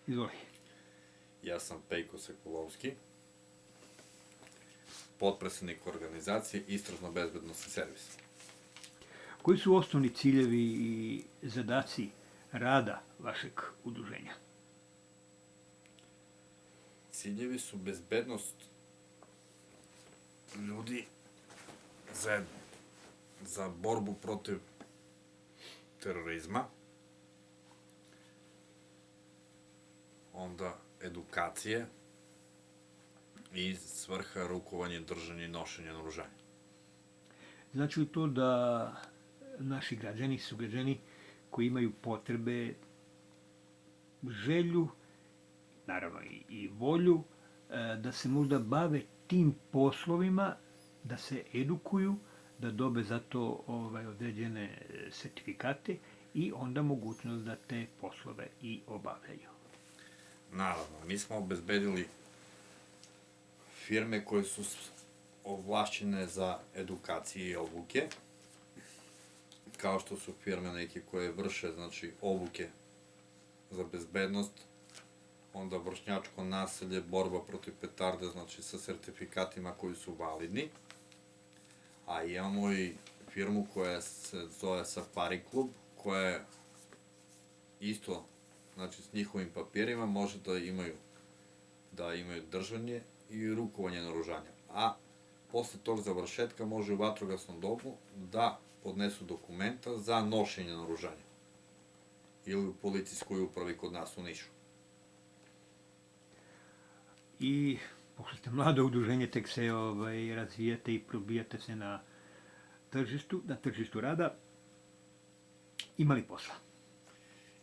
Izvoli. Ja sam Pejko Sekulovski, potpredsednik organizacije Istražno-bezbednosni servis. Koji su osnovni ciljevi i zadaci rada vašeg udruženja? Ciljevi su bezbednost ljudi za borbu protiv terorizma, onda edukacije i svrha rukovanje, držanje i nošenje naoružanja. Znači li to da naši građani, sugrađani koji imaju potrebe, želju, naravno i volju, da se možda bave tim poslovima, da se edukuju, da dobe za to određene sertifikate i onda mogućnost da te poslove i obavljaju? Naravno, mi smo obezbedili firme koje su ovlašćene za edukacije i obuke, kao što su firme neke koje vrše, znači, obuke za bezbednost, onda vršnjačko nasilje, borba protiv petarde, znači sa sertifikatima koji su validni, a imamo i firmu koja se zove Safari klub, koja je isto, znači s njihovim papirima može da imaju držanje i rukovanje naoružanja. A posle tog završetka može u vatrogasnom domu da podnesu dokumenta za nošenje naoružanja ili u policijskoj upravi kod nas u Nišu. I pošto ste mlado udruženje, tek se razvijate i probijate se na tržištu rada, ima li posla?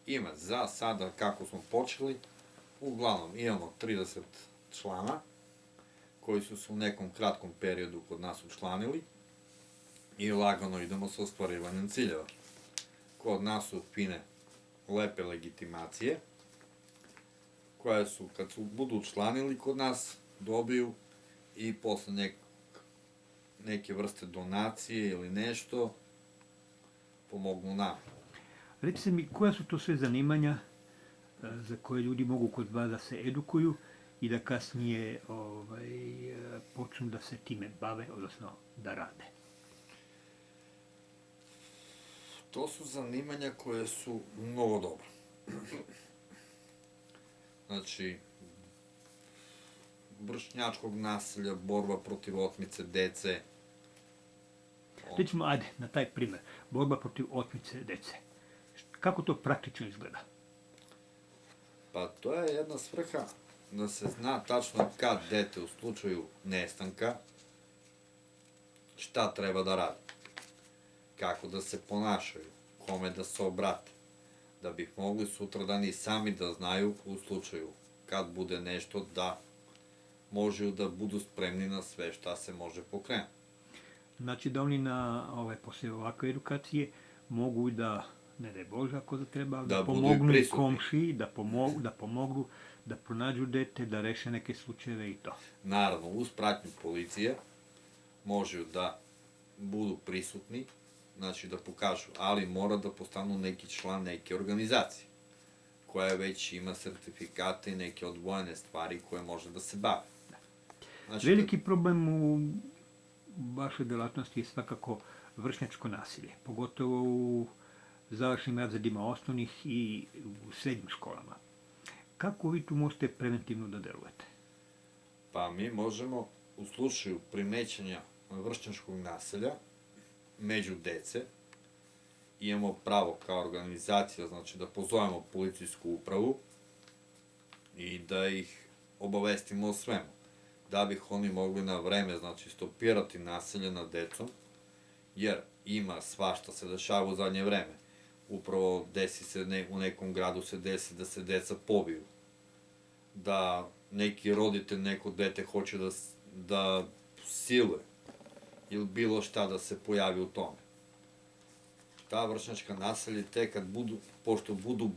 Ima, za sada kako smo počeli, uglavnom imamo 30 člana koji su se u nekom kratkom periodu kod nas učlanili i lagano idemo sa ostvarivanjem ciljeva. Kod nas su fine, lepe legitimacije, koje su, kad budu učlanili kod nas, dobiju i posle neke vrste donacije ili nešto, pomognu nam. Recite mi, koja su to sve zanimanja za koje ljudi mogu kod vas da se edukuju i da kasnije počnu da se time bave, odnosno da rade? To su zanimanja koje su mnogo dobra. Znači, vršnjačkog nasilja, borba protiv otmice dece. Recimo, ajde, na taj primer, borba protiv otmice dece. Kako to praktično izgleda? Pa to je jedna svrha da se zna tačno kad dete u slučaju nestanka šta treba da radi, kako da se ponašaju, kome da se obrate, da bi mogli sutradan i sami da znaju u slučaju kad bude nešto da može da budu spremni na sve šta se može pokrenuti. Znači da oni posle ovakve edukacije mogu da, ne daj Bože ako treba, da pomognu komšiji, da pomognu da pronađu dete, da reše neke slučajeve i to. Naravno, uz pratnju policije može da budu prisutni, znači da pokažu, ali mora da postanu neki član neke organizacije, koja već ima sertifikate i neke odvojene stvari koje može da se bave. Znači, veliki problem u vašoj delatnosti je svakako vršnjačko nasilje, pogotovo u završnim razredima osnovnih i u srednjim školama. Kako vi tu možete preventivno da delujete? Pa mi možemo u slučaju primećanja vršnjačkog nasilja među dece, imamo pravo kao organizacija, znači da pozovemo policijsku upravu i da ih obavestimo o svemu, da bih oni mogli na vreme, znači, stopirati nasilje nad decom, jer ima svašta se dešava u zadnje vreme. Upravo desi se, u nekom gradu se desi da se deca pobiju, da neki roditelj, neko dete hoće da siluje ili bilo šta da se pojavi u tome. Ta vršnjačka nasilja tek kad budu, pošto budu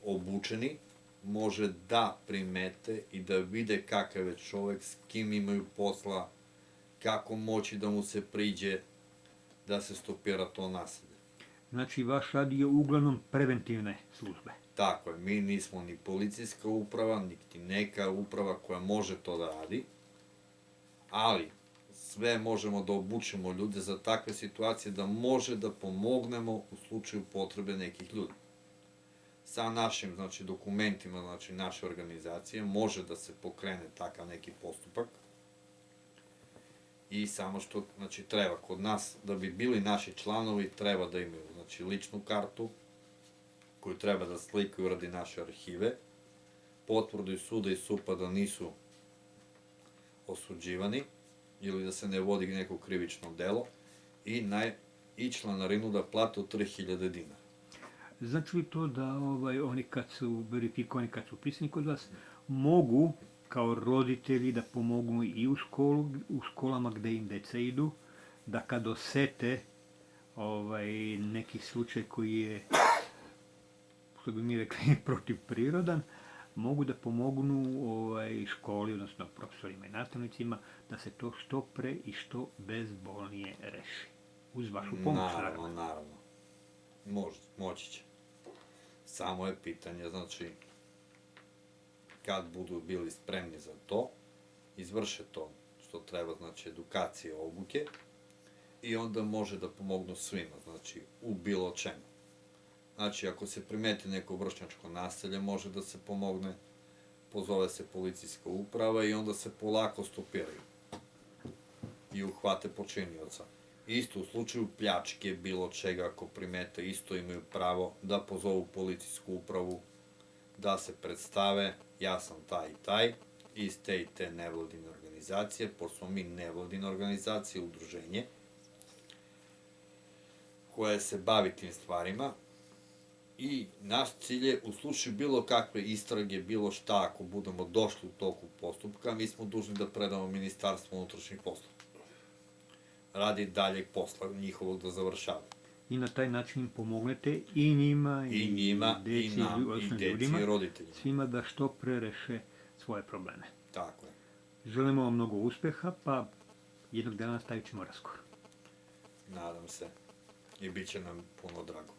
obučeni, može da primete i da vide kakav je čovek, s kim imaju posla, kako moći da mu se priđe, da se stopira to nasilje. Znači, vaš rad je uglavnom preventivne službe. Tako je, mi nismo ni policijska uprava, niti neka uprava koja može to da radi, ali sve možemo da obučimo ljude za takve situacije da može da pomognemo u slučaju potrebe nekih ljudi. Sa našim, znači, dokumentima, znači, naše organizacije može da se pokrene takav neki postupak i samo što, znači, treba kod nas, da bi bili naši članovi, treba da imaju, znači, ličnu kartu koju treba da slikaju radi naše arhive, potvrdu iz suda i SUP-a da nisu osuđivani ili da se ne vodi neko krivično delo i članarinu da plate od 3000 dinara. Znači li to da oni kad su verifikovani, kad su upisani kod vas, mogu kao roditelji da pomognu i u školama gde im deca idu, da kad osete neki slučaj koji je, što bi mi rekli, protivprirodan, mogu da pomognu školi, odnosno profesorima i nastavnicima, da se to što pre i što bezbolnije reši. Uz vašu pomoć, naravno. Naravno. Moći će. Samo je pitanje, znači, kad budu bili spremni za to, izvrše to što treba, znači, edukacije, obuke, i onda može da pomognu svima, znači, u bilo čemu. Znači, ako se primeti neko vršnjačko nasilje, može da se pomogne, pozove se policijska uprava i onda se polako stopiraju i uhvate počinioca. Isto u slučaju pljačke, bilo čega, ako primete, isto imaju pravo da pozovu policijsku upravu, da se predstave, ja sam taj i taj, iz te i te nevladine organizacije, pošto smo mi nevladina organizacija, udruženje, koje se bavi tim stvarima, i naš cilj je, u slučaju bilo kakve istrage, bilo šta, ako budemo došli u toku postupka, mi smo dužni da predamo Ministarstvu unutrašnjih poslova. Radi daljeg posla njihovog da završava. I na taj način im pomognete i njima, i deci, i roditeljima. Svima da što pre reše svoje probleme. Tako je. Želimo vam mnogo uspeha, pa jednog dana nastavit ćemo razgovor. Nadam se. I bit će nam puno drago.